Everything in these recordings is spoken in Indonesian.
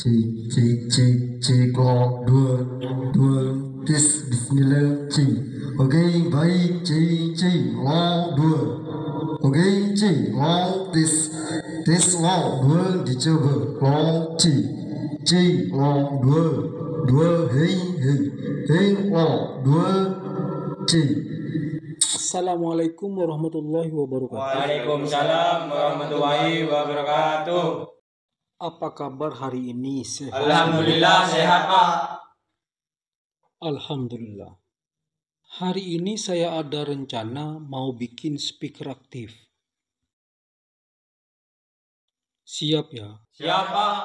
Cik, kok dua tes bismillah cik. Okey, baik cik, dua. Okey cik, tes dua dicoba. Cik, dua, hei, dua, cik. Assalamualaikum warahmatullahi wabarakatuh. Waalaikumsalam warahmatullahi wabarakatuh. Apa kabar hari ini? Sehat? Alhamdulillah sehat, Pak. Alhamdulillah. Hari ini saya ada rencana mau bikin speaker aktif. Siap ya? Siap, Pak.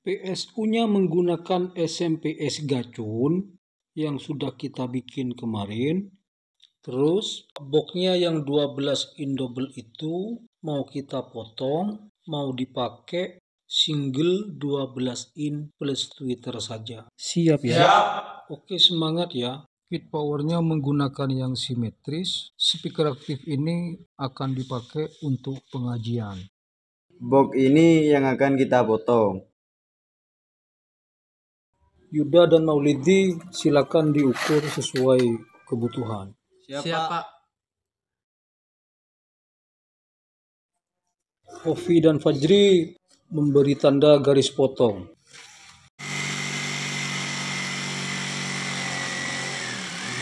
PSU-nya menggunakan SMPS Gacun yang sudah kita bikin kemarin. Terus boxnya yang 12 in double itu mau kita potong, mau dipakai single 12 in plus tweeter saja. Siap ya? Siap. Oke, semangat ya. Feed powernya menggunakan yang simetris. Speaker aktif ini akan dipakai untuk pengajian. Box ini yang akan kita potong. Yuda dan Maulidi silakan diukur sesuai kebutuhan. Siap, Pak. Ovi dan Fajri memberi tanda garis potong.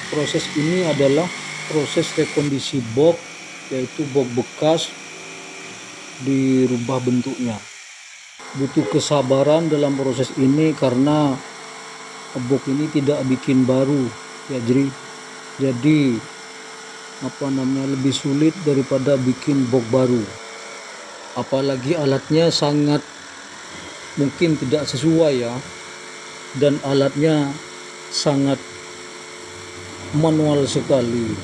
Proses ini adalah proses rekondisi box, yaitu box bekas dirubah bentuknya. Butuh kesabaran dalam proses ini karena box ini tidak bikin baru, ya jadi lebih sulit daripada bikin box baru. Apalagi alatnya sangat mungkin tidak sesuai ya, dan alatnya sangat manual sekali.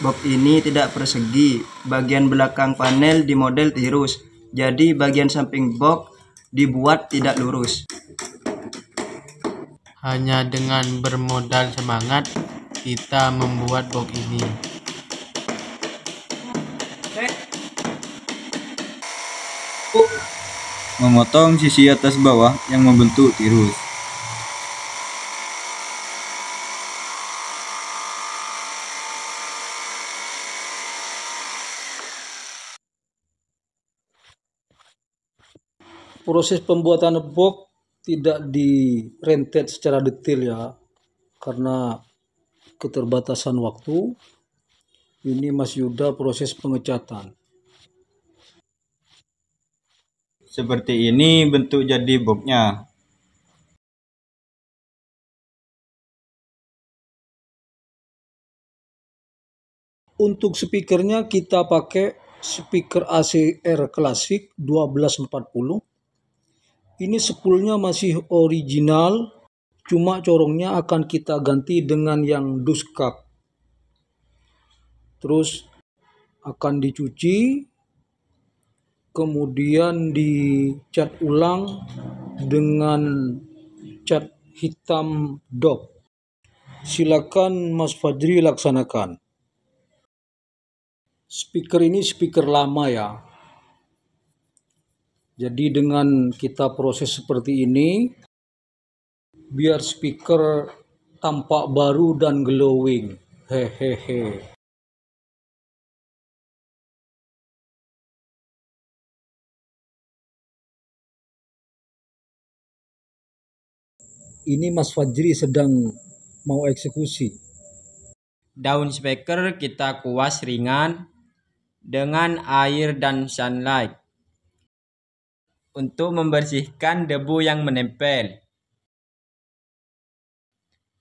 Box ini tidak persegi. Bagian belakang panel di model tirus. Jadi bagian samping box dibuat tidak lurus. Hanya dengan bermodal semangat kita membuat box ini. Memotong sisi atas bawah yang membentuk tirus. Proses pembuatan box tidak direntet secara detail ya, karena keterbatasan waktu. Ini Mas Yuda proses pengecatan. Seperti ini bentuk jadi boxnya. Untuk speakernya kita pakai speaker ACR klasik 1240. Ini spoolnya masih original, cuma corongnya akan kita ganti dengan yang duskak. Terus akan dicuci, kemudian dicat ulang dengan cat hitam dop. Silakan Mas Fajri laksanakan. Speaker ini speaker lama ya. Jadi dengan kita proses seperti ini, biar speaker tampak baru dan glowing. Hehehe. Ini Mas Fajri sedang mau eksekusi. Daun speaker kita kuas ringan dengan air dan sunlight untuk membersihkan debu yang menempel.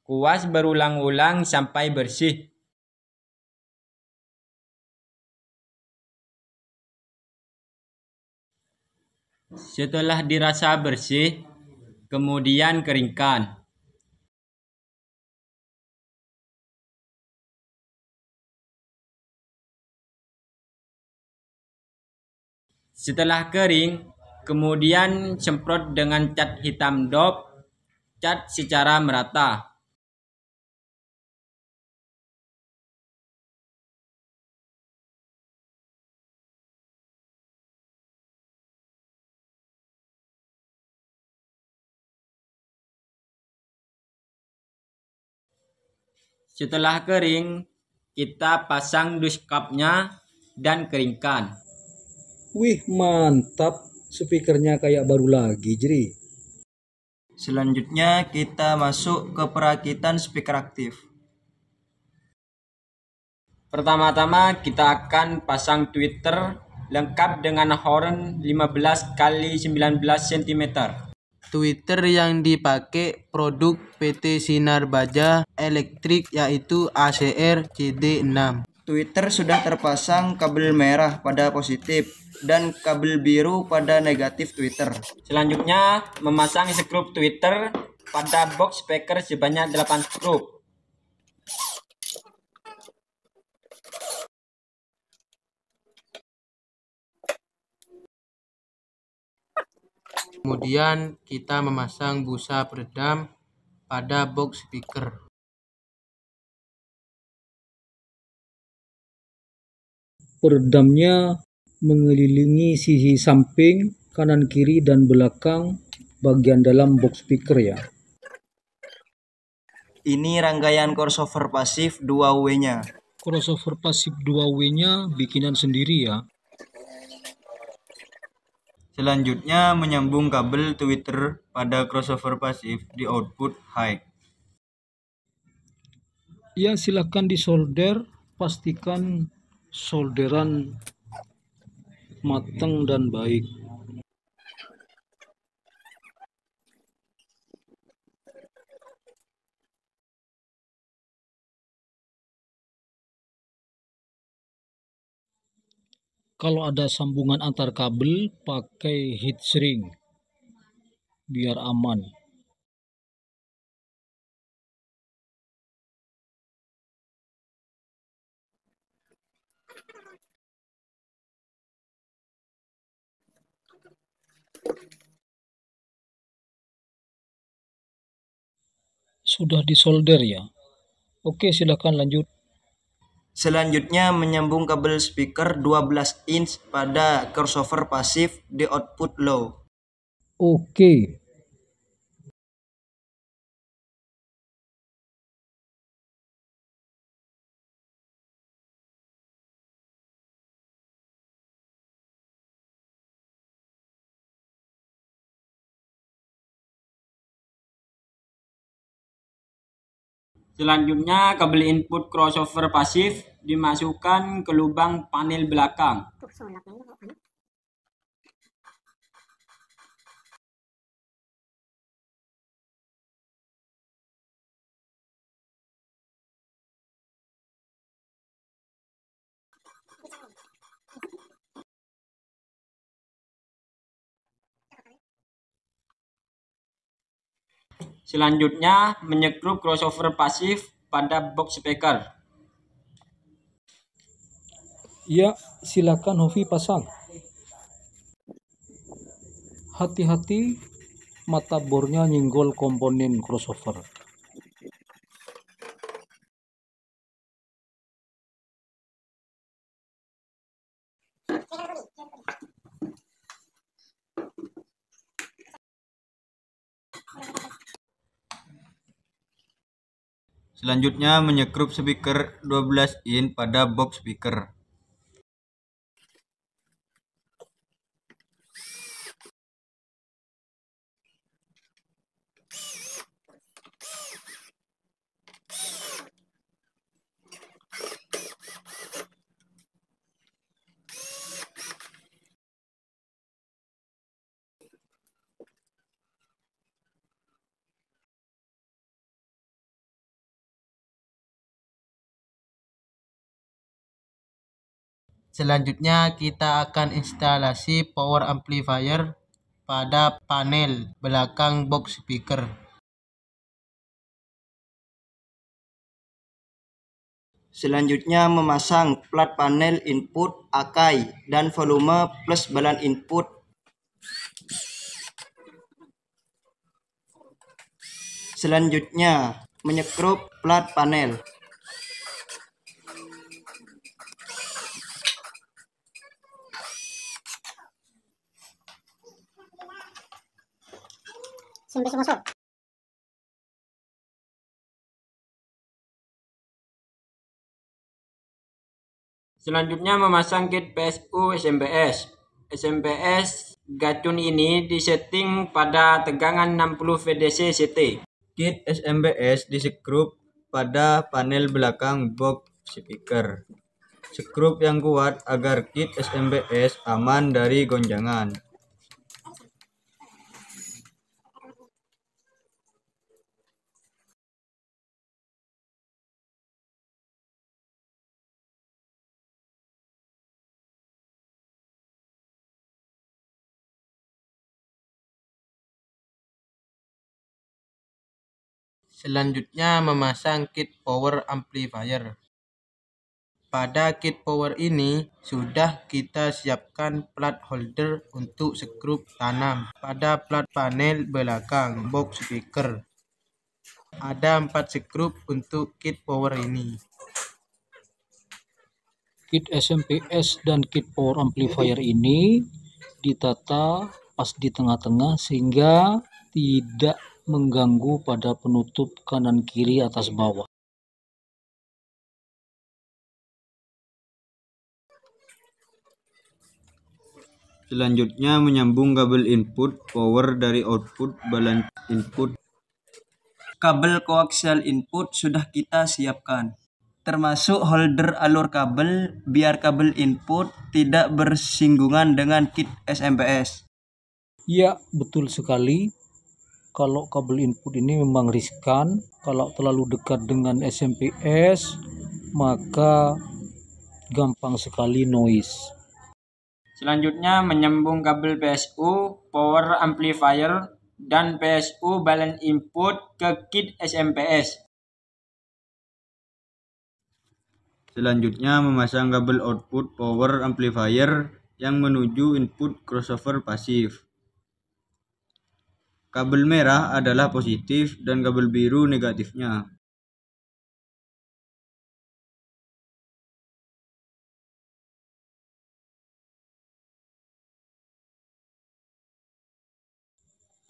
Kuas berulang-ulang sampai bersih. Setelah dirasa bersih, kemudian keringkan. Setelah kering, kemudian semprot dengan cat hitam dop, cat secara merata. Setelah kering, kita pasang dus cupnya dan keringkan. Wih, mantap. Speakernya kayak baru lagi, Jri. Selanjutnya kita masuk ke perakitan speaker aktif. Pertama-tama kita akan pasang tweeter lengkap dengan horn 15 x 19 cm. Twitter yang dipakai produk PT Sinar Baja Elektrik yaitu ACR CD6. Twitter sudah terpasang kabel merah pada positif dan kabel biru pada negatif Twitter. Selanjutnya, memasang skrup tweeter pada box speaker sebanyak 8 skrup. Kemudian kita memasang busa peredam pada box speaker. Peredamnya mengelilingi sisi samping, kanan kiri dan belakang bagian dalam box speaker ya. Ini rangkaian crossover pasif 2W-nya. Crossover pasif 2W-nya bikinan sendiri ya. Selanjutnya menyambung kabel Twitter pada crossover pasif di output high. Ya, silakan disolder, pastikan solderan matang dan baik. Kalau ada sambungan antar kabel, pakai heat shrink biar aman. Sudah disolder ya? Oke, silakan lanjut. Selanjutnya menyambung kabel speaker 12 inch pada crossover pasif di output low. Oke. Selanjutnya, kabel input crossover pasif dimasukkan ke lubang panel belakang. Selanjutnya, menyekrup crossover pasif pada box speaker. Ya, silakan Hovi pasang. Hati-hati, mata bornya nyenggol komponen crossover. Selanjutnya menyekrup speaker 12 in pada box speaker. Selanjutnya kita akan instalasi power amplifier pada panel belakang box speaker. Selanjutnya memasang plat panel input Akai dan volume plus balan input. Selanjutnya menyekrup plat panel. Sampai masuk. Selanjutnya memasang kit PSU SMPS. SMPS gacun ini disetting pada tegangan 60 VDC CT. Kit SMPS disekrup pada panel belakang box speaker. Sekrup yang kuat agar kit SMPS aman dari gonjangan. Selanjutnya memasang kit power amplifier. Pada kit power ini sudah kita siapkan plat holder untuk skrup tanam pada plat panel belakang box speaker. Ada 4 skrup untuk kit power ini. Kit SMPS dan kit power amplifier ini ditata pas di tengah-tengah sehingga tidak mengganggu pada penutup kanan kiri atas bawah. Selanjutnya menyambung kabel input power dari output balance input. Kabel koaksial input sudah kita siapkan, termasuk holder alur kabel biar kabel input tidak bersinggungan dengan kit SMPS. Ya, betul sekali. Kalau kabel input ini memang riskan, kalau terlalu dekat dengan SMPS, maka gampang sekali noise. Selanjutnya menyambung kabel PSU, power amplifier, dan PSU balance input ke kit SMPS. Selanjutnya memasang kabel output power amplifier yang menuju input crossover pasif. Kabel merah adalah positif dan kabel biru negatifnya.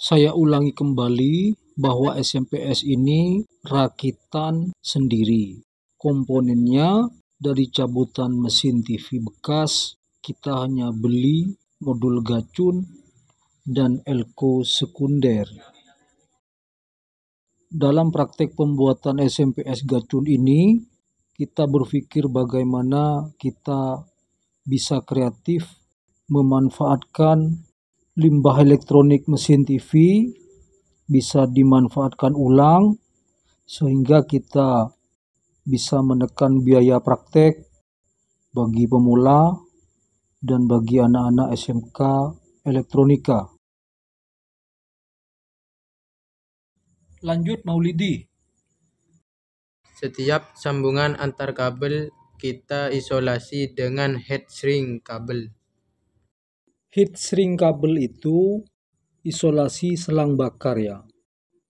Saya ulangi kembali bahwa SMPS ini rakitan sendiri. Komponennya dari cabutan mesin TV bekas, kita hanya beli modul gacun dan elko sekunder. Dalam praktek pembuatan SMPS gacun ini, kita berpikir bagaimana kita bisa kreatif memanfaatkan limbah elektronik mesin TV bisa dimanfaatkan ulang sehingga kita bisa menekan biaya praktek bagi pemula dan bagi anak-anak SMK elektronika. Lanjut Maulidi. Setiap sambungan antar kabel kita isolasi dengan heat shrink kabel. Heat shrink kabel itu isolasi selang bakar ya,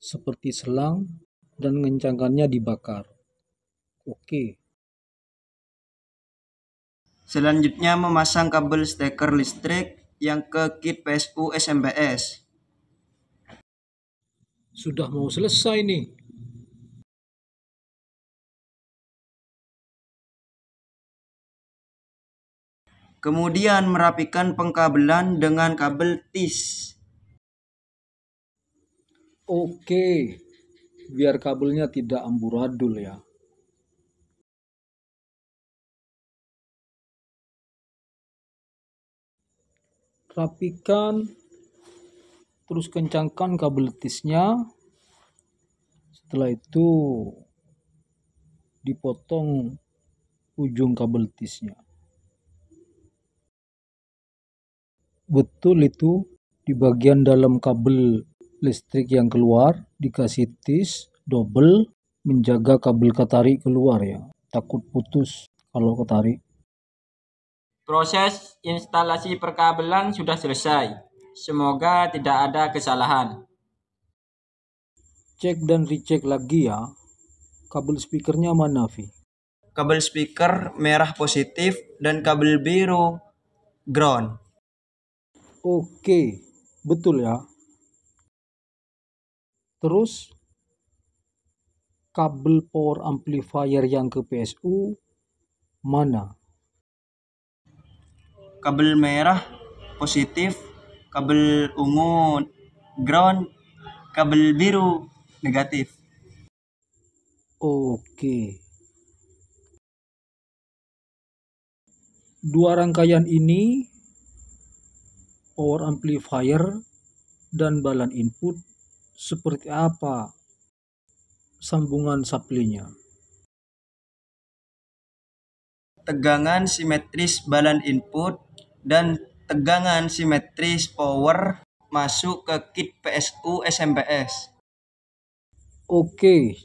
seperti selang dan ngencangannya dibakar. Oke. Selanjutnya memasang kabel steker listrik yang ke kit PSU SMPS. Sudah mau selesai nih. Kemudian merapikan pengkabelan dengan kabel TIS. Oke, biar kabelnya tidak amburadul ya. Rapikan, terus kencangkan kabel tisnya. Setelah itu dipotong ujung kabel tisnya. Betul itu, di bagian dalam kabel listrik yang keluar dikasih tis double menjaga kabel ketarik keluar ya. Takut putus kalau ketarik. Proses instalasi perkabelan sudah selesai. Semoga tidak ada kesalahan. Cek dan recheck lagi ya. Kabel speakernya mana, Vi? Kabel speaker merah positif dan kabel biru ground. Oke, betul ya. Terus kabel power amplifier yang ke PSU mana? kabel merah positif, kabel ungu ground, kabel biru negatif. Oke. Dua rangkaian ini, power amplifier dan balan input, seperti apa sambungan supply-nya? Tegangan simetris balan input dan tegangan simetris power masuk ke kit PSU SMPS. Oke,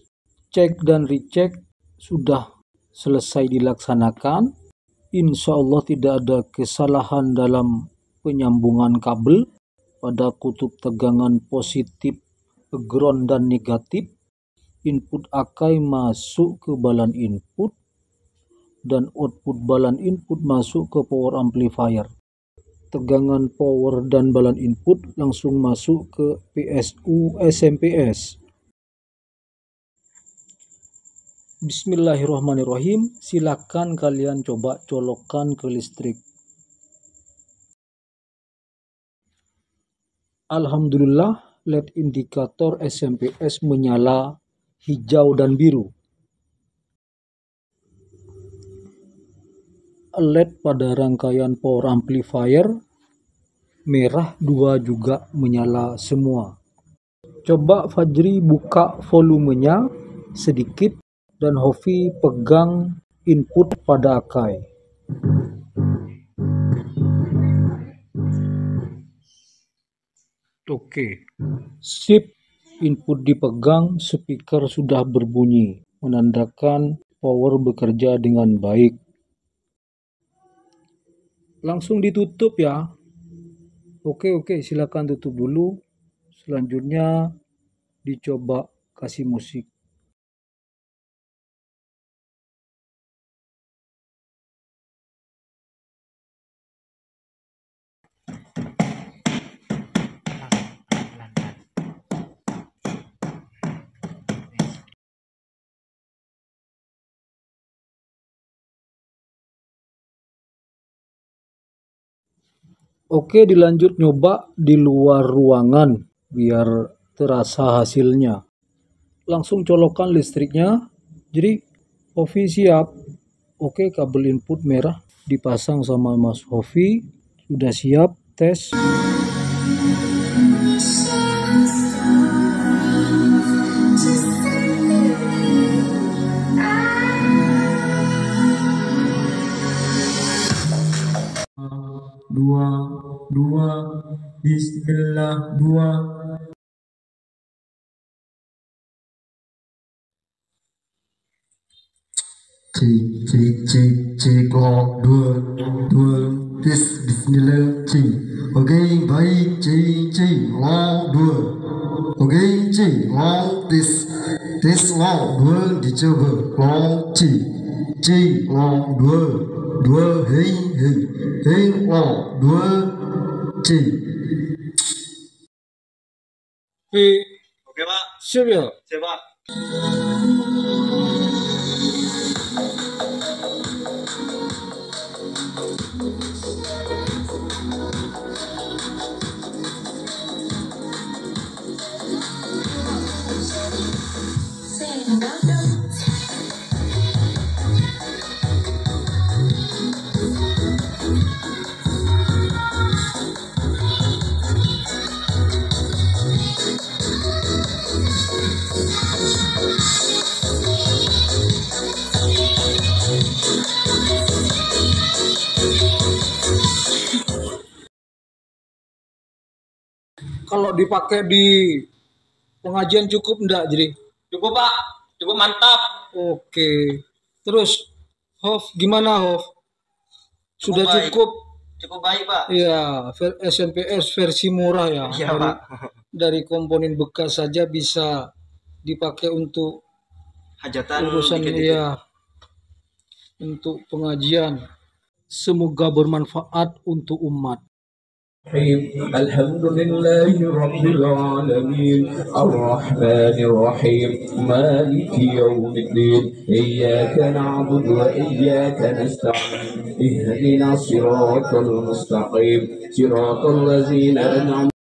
cek dan recheck sudah selesai dilaksanakan. Insya Allah tidak ada kesalahan dalam penyambungan kabel pada kutub tegangan positif, ground dan negatif. Input akai masuk ke balan input dan output balan input masuk ke power amplifier. Tegangan power dan balan input langsung masuk ke PSU SMPS. Bismillahirrahmanirrahim. Silakan kalian coba colokkan ke listrik. Alhamdulillah, LED indikator SMPS menyala hijau dan biru. LED pada rangkaian power amplifier merah 2 juga menyala semua. Coba Fajri buka volumenya sedikit dan Hofi pegang input pada akai. Oke, sip. Input dipegang, speaker sudah berbunyi, menandakan power bekerja dengan baik. Langsung ditutup ya. Oke, silakan tutup dulu. Selanjutnya dicoba kasih musik. Oke, dilanjut nyoba di luar ruangan biar terasa hasilnya. Langsung colokkan listriknya. Jadi Hofi siap. Oke, kabel input merah dipasang sama Mas Hofi. Sudah siap tes. Dua, Bismillah, 2. Cek, lock, 2, tes, Bismillah, cek. Oke, baik, cek, lock, 2. Oke, cek, lock, tes, lock, 2, dicoba, lock, cek, lock, 2, hei, lock, 2, cek. Oke, Pak. Siap ya? Siap, Pak. Kalau dipakai di pengajian cukup enggak, jadi? Cukup Pak, cukup mantap. Oke. Terus Hof gimana Hof? Sudah baik. cukup Baik, Pak. ya, SMPS versi murah ya. Iya, Pak. Dari komponen bekas saja bisa dipakai untuk Hajatan urusan dikit-dikit. ya, untuk pengajian. Semoga bermanfaat untuk umat. الحمد لله رب العالمين الرحمن الرحيم مالك يوم الدين إياك نعبد وإياك نستعين اهدنا الصراط المستقيم صراط الذين أنعمت